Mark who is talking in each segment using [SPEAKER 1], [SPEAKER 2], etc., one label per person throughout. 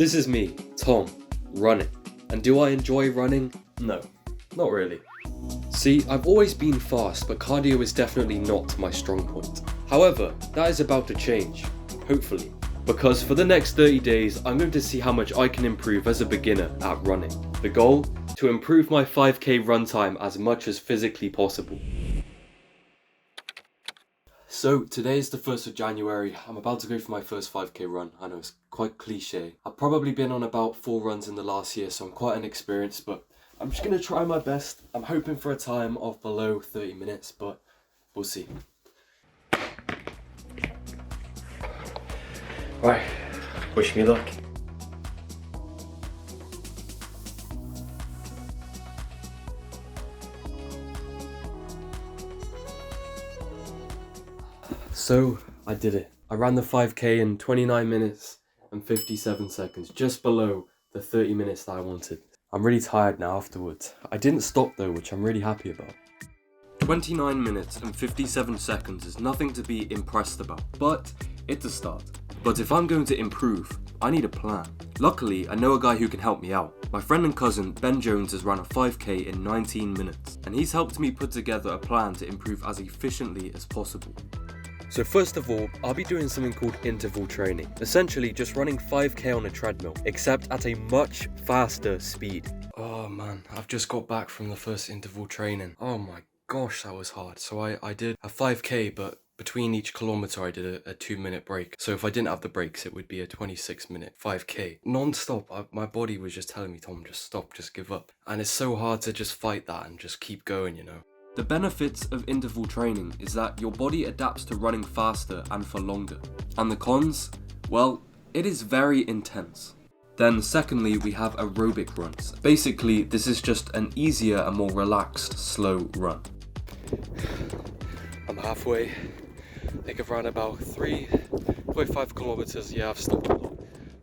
[SPEAKER 1] This is me, Tom, running. And do I enjoy running? No, not really. See, I've always been fast, but cardio is definitely not my strong point. However, that is about to change, hopefully. Because for the next 30 days, I'm going to see how much I can improve as a beginner at running. The goal? To improve my 5k run time as much as physically possible. So today is the 1st of January, I'm about to go for my first 5k run. I know it's quite cliche. I've probably been on about 4 runs in the last year, so I'm quite inexperienced, but I'm just going to try my best. I'm hoping for a time of below 30 minutes, but we'll see. Right, wish me luck. So, I did it. I ran the 5k in 29 minutes and 57 seconds, just below the 30 minutes that I wanted. I'm really tired now afterwards. I didn't stop though, which I'm really happy about. 29 minutes and 57 seconds is nothing to be impressed about, but it's a start. But if I'm going to improve, I need a plan. Luckily, I know a guy who can help me out. My friend and cousin, Ben Jones, has run a 5k in 19 minutes, and he's helped me put together a plan to improve as efficiently as possible. So first of all, I'll be doing something called interval training. Essentially just running 5k on a treadmill, except at a much faster speed. Oh man, I've just got back from the first interval training. Oh my gosh, that was hard. So I did a 5k, but between each kilometer I did a 2-minute break. So if I didn't have the breaks, it would be a 26-minute 5k. Non-stop, my body was just telling me, Tom, just stop, just give up. And it's so hard to just fight that and just keep going, you know. The benefits of interval training is that your body adapts to running faster and for longer. And the cons? Well, it is very intense. Then secondly, we have aerobic runs. Basically, this is just an easier and more relaxed, slow run. I'm halfway. I think I've run about 3.5 kilometers. Yeah, I've stopped a lot.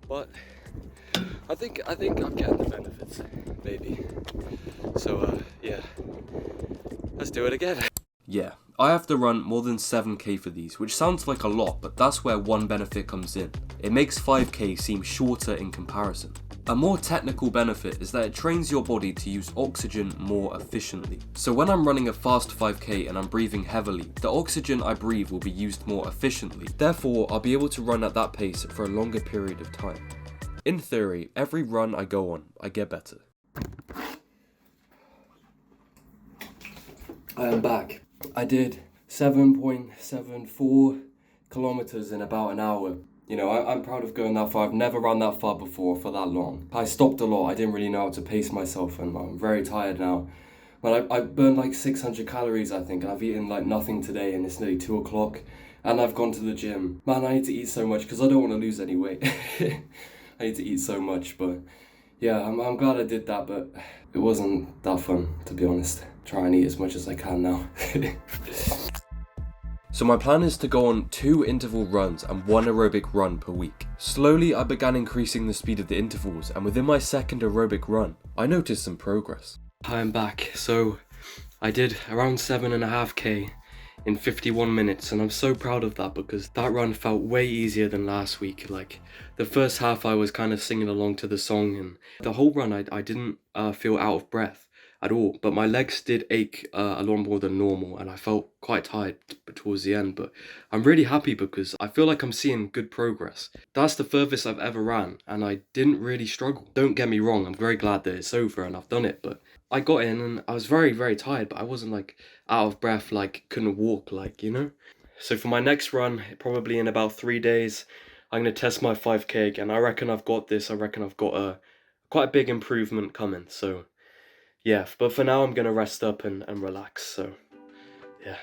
[SPEAKER 1] But I think I'm getting the benefits, maybe. So, yeah. Let's do it again. Yeah, I have to run more than 7k for these, which sounds like a lot, but that's where one benefit comes in. It makes 5k seem shorter in comparison. A more technical benefit is that it trains your body to use oxygen more efficiently. So when I'm running a fast 5k and I'm breathing heavily, the oxygen I breathe will be used more efficiently. Therefore, I'll be able to run at that pace for a longer period of time. In theory, every run I go on, I get better. I am back. I did 7.74 kilometers in about an hour. You know, I'm proud of going that far. I've never run that far before for that long. I stopped a lot. I didn't really know how to pace myself, and I'm very tired now. But I burned like 600 calories, I think, and I've eaten like nothing today, and it's nearly 2 o'clock. And I've gone to the gym. Man, I need to eat so much because I don't want to lose any weight. I need to eat so much, but yeah, I'm glad I did that, but it wasn't that fun, to be honest. Try and eat as much as I can now. So my plan is to go on 2 interval runs and 1 aerobic run per week. Slowly I began increasing the speed of the intervals, and within my second aerobic run, I noticed some progress. Hi, I'm back. So I did around 7.5k in 51 minutes, and I'm so proud of that because that run felt way easier than last week. Like the first half I was kind of singing along to the song, and the whole run I didn't feel out of breath at all, but my legs did ache a lot more than normal, and I felt quite tired towards the end. But I'm really happy because I feel like I'm seeing good progress. That's the furthest I've ever ran, and I didn't really struggle. Don't get me wrong, I'm very glad that it's over and I've done it, but I got in and I was very, very tired, but I wasn't like out of breath, like couldn't walk, like, you know. So for my next run, probably in about 3 days, I'm going to test my 5k again. I reckon I've got this. I reckon I've got quite a big improvement coming, so yeah, but for now I'm going to rest up and relax, so yeah.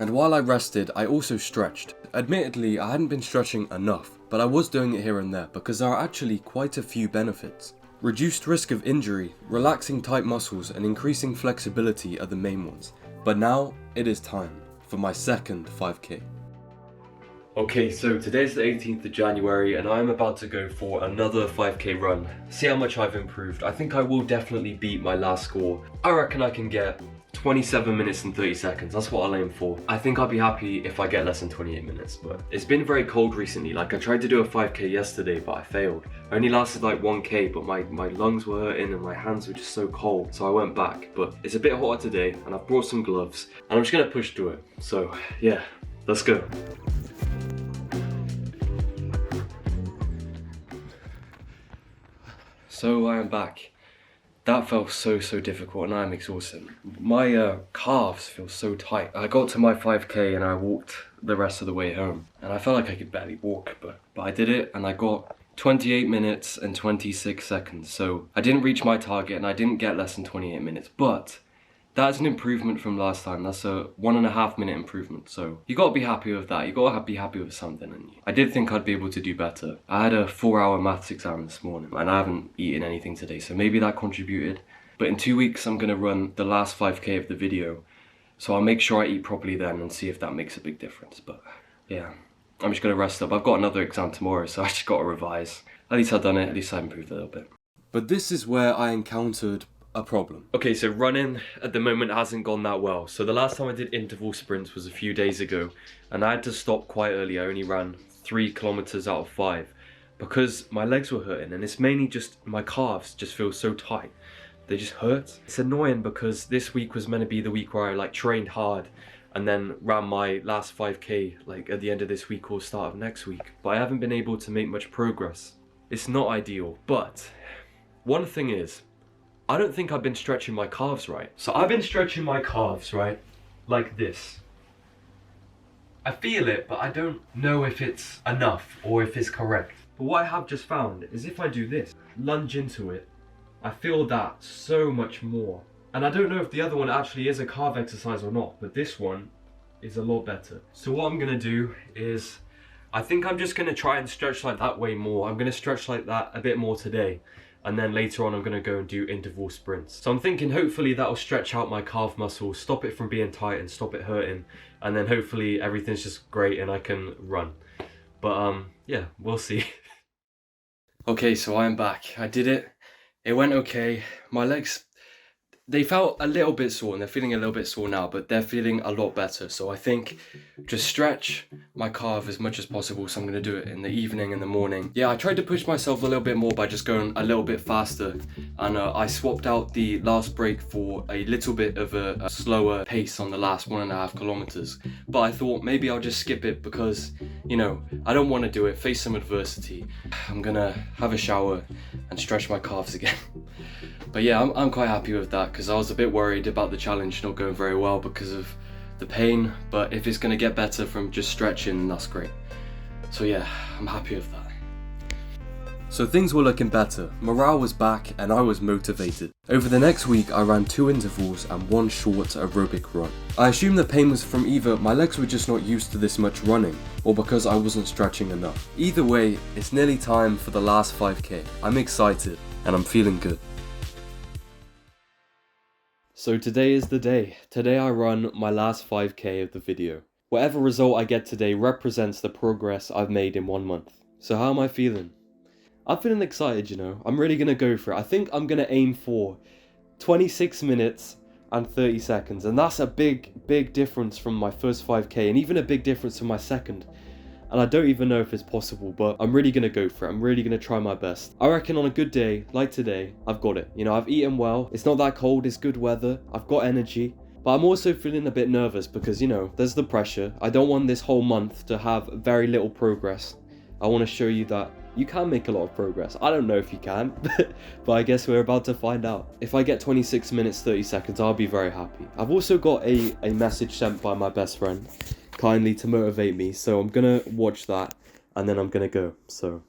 [SPEAKER 1] And while I rested, I also stretched. Admittedly, I hadn't been stretching enough, but I was doing it here and there because there are actually quite a few benefits. Reduced risk of injury, relaxing tight muscles, and increasing flexibility are the main ones. But now, it is time for my second 5k. Okay, so today's the 18th of January and I'm about to go for another 5k run. See how much I've improved. I think I will definitely beat my last score. I reckon I can get 27 minutes and 30 seconds, that's what I'll aim for. I think I'll be happy if I get less than 28 minutes, but it's been very cold recently. Like, I tried to do a 5k yesterday, but I failed. I only lasted like 1k, but my lungs were hurting and my hands were just so cold, so I went back. But it's a bit hotter today, and I've brought some gloves, and I'm just gonna push through it. So yeah, let's go. So I am back. That felt so difficult and I'm exhausted. My calves feel so tight. I got to my 5k and I walked the rest of the way home. And I felt like I could barely walk, but I did it and I got 28 minutes and 26 seconds. So I didn't reach my target and I didn't get less than 28 minutes, but that's an improvement from last time. That's a 1.5 minute improvement. So you gotta be happy with that. You gotta be happy with something. And I did think I'd be able to do better. I had a 4-hour maths exam this morning and I haven't eaten anything today. So maybe that contributed. But in 2 weeks, I'm gonna run the last 5k of the video. So I'll make sure I eat properly then and see if that makes a big difference. But yeah, I'm just gonna rest up. I've got another exam tomorrow, so I just gotta revise. At least I've done it. At least I improved a little bit. But this is where I encountered a problem. Okay, so running at the moment hasn't gone that well. So the last time I did interval sprints was a few days ago and I had to stop quite early. I only ran 3 kilometers out of 5 because my legs were hurting, and it's mainly just my calves just feel so tight. They just hurt. It's annoying because this week was meant to be the week where I like trained hard and then ran my last 5k like at the end of this week or start of next week, but I haven't been able to make much progress. It's not ideal, but one thing is, I don't think I've been stretching my calves right. So I've been stretching my calves, right, like this. I feel it, but I don't know if it's enough or if it's correct. But what I have just found is if I do this, lunge into it, I feel that so much more. And I don't know if the other one actually is a calf exercise or not, but this one is a lot better. So what I'm gonna do is, I think I'm just gonna try and stretch like that way more. I'm gonna stretch like that a bit more today. And then later on I'm gonna go and do interval sprints. So I'm thinking hopefully that'll stretch out my calf muscles, stop it from being tight and stop it hurting. And then hopefully everything's just great and I can run. But yeah, we'll see. Okay, so I am back. I did it. It went okay. My legs, they felt a little bit sore and they're feeling a little bit sore now, but they're feeling a lot better. So I think just stretch my calf as much as possible. So I'm going to do it in the evening and the morning. Yeah, I tried to push myself a little bit more by just going a little bit faster. And I swapped out the last break for a little bit of a slower pace on the last 1.5 kilometers. But I thought maybe I'll just skip it because, you know, I don't want to do it, face some adversity. I'm going to have a shower and stretch my calves again. But yeah, I'm quite happy with that because I was a bit worried about the challenge not going very well because of the pain, but if it's going to get better from just stretching, that's great. So yeah, I'm happy with that. So things were looking better, morale was back and I was motivated. Over the next week I ran 2 intervals and 1 short aerobic run. I assume the pain was from either my legs were just not used to this much running or because I wasn't stretching enough. Either way, it's nearly time for the last 5k. I'm excited and I'm feeling good. So today is the day. Today I run my last 5k of the video. Whatever result I get today represents the progress I've made in 1 month. So how am I feeling? I'm feeling excited, you know. I'm really gonna go for it. I think I'm gonna aim for 26 minutes and 30 seconds. And that's a big difference from my first 5k and even a big difference from my second. And I don't even know if it's possible, but I'm really gonna go for it. I'm really gonna try my best. I reckon on a good day, like today, I've got it. You know, I've eaten well, it's not that cold, it's good weather, I've got energy. But I'm also feeling a bit nervous because, you know, there's the pressure. I don't want this whole month to have very little progress. I want to show you that you can make a lot of progress. I don't know if you can, but I guess we're about to find out. If I get 26 minutes, 30 seconds, I'll be very happy. I've also got a message sent by my best friend, kindly to motivate me, so I'm gonna watch that and then I'm gonna go. So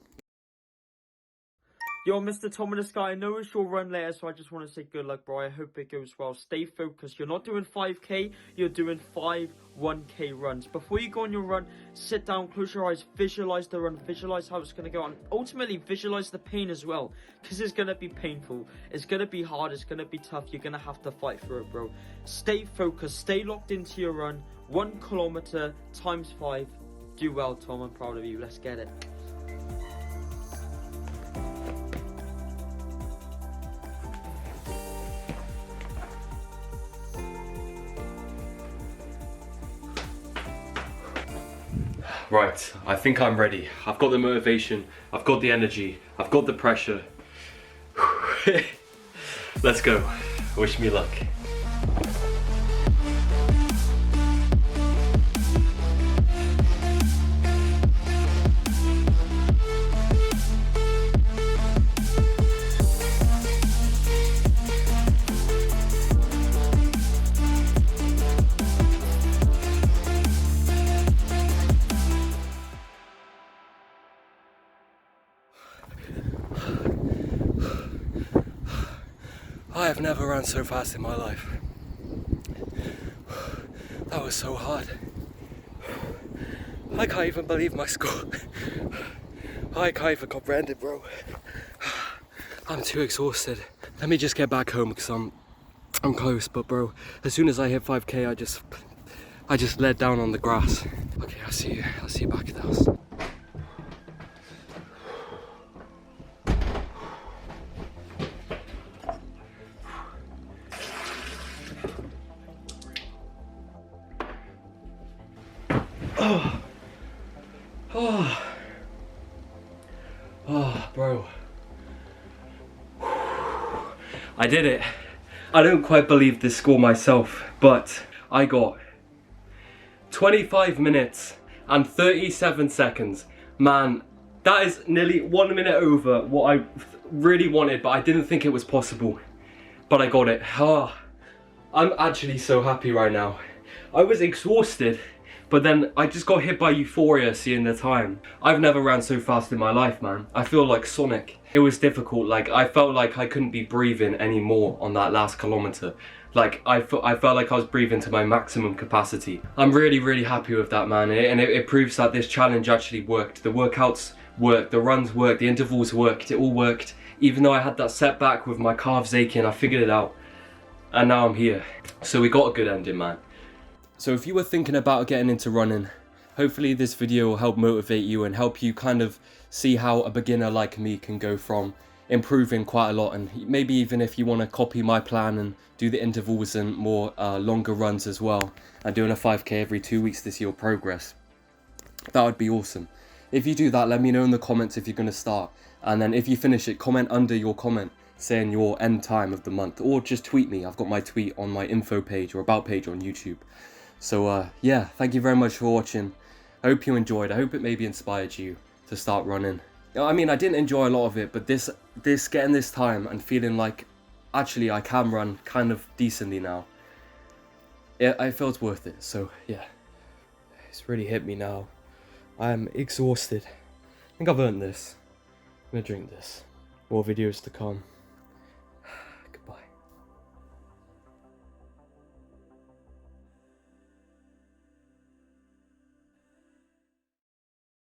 [SPEAKER 2] Yo, Mr. Tom in the Sky, I know it's your run later, so I just want to say good luck, bro. I hope it goes well. Stay focused. You're not doing 5k, you're doing 5 1k runs. Before you go on your run, sit down, close your eyes, visualize the run, visualize how it's going to go, and ultimately visualize the pain as well, because it's going to be painful, it's going to be hard, it's going to be tough, you're going to have to fight through it, bro. Stay focused, stay locked into your run. 1 kilometer times 5. Do well, Tom. I'm proud of you. Let's get it.
[SPEAKER 1] Right, I think I'm ready. I've got the motivation, I've got the energy, I've got the pressure. Let's go. Wish me luck. I have never run so fast in my life. That was so hard. I can't even believe my score. I can't even comprehend it, bro. I'm too exhausted. Let me just get back home because I'm close, but bro, as soon as I hit 5k, I just laid down on the grass. Okay, I'll see you back at the house. Oh, bro. I did it. I don't quite believe this score myself, but I got 25 minutes and 37 seconds. Man, that is nearly 1 minute over what I really wanted, but I didn't think it was possible. But I got it. I'm actually so happy right now. I was exhausted, but then I just got hit by euphoria seeing the time. I've never ran so fast in my life, man. I feel like Sonic. It was difficult, like I felt like I couldn't be breathing anymore on that last kilometer. Like I felt like I was breathing to my maximum capacity. I'm really happy with that, man, and it proves that this challenge actually worked. The workouts worked, the runs worked, the intervals worked, it all worked. Even though I had that setback with my calves aching, I figured it out. And now I'm here. So we got a good ending, man. So if you were thinking about getting into running, hopefully this video will help motivate you and help you kind of see how a beginner like me can go from improving quite a lot, and maybe even if you want to copy my plan and do the intervals and more longer runs as well, and doing a 5k every 2 weeks to see your progress. That would be awesome. If you do that, let me know in the comments if you're going to start, and then if you finish it, comment under your comment saying your end time of the month, or just tweet me. I've got my tweet on my info page or about page on YouTube. So yeah, thank you very much for watching. I hope you enjoyed. I hope it maybe inspired you to start running. I mean, I didn't enjoy a lot of it, but this getting this time and feeling like actually I can run kind of decently now, I felt worth it. So yeah, it's really hit me now. I'm exhausted. I think I've earned this. I'm gonna drink this. More videos to come.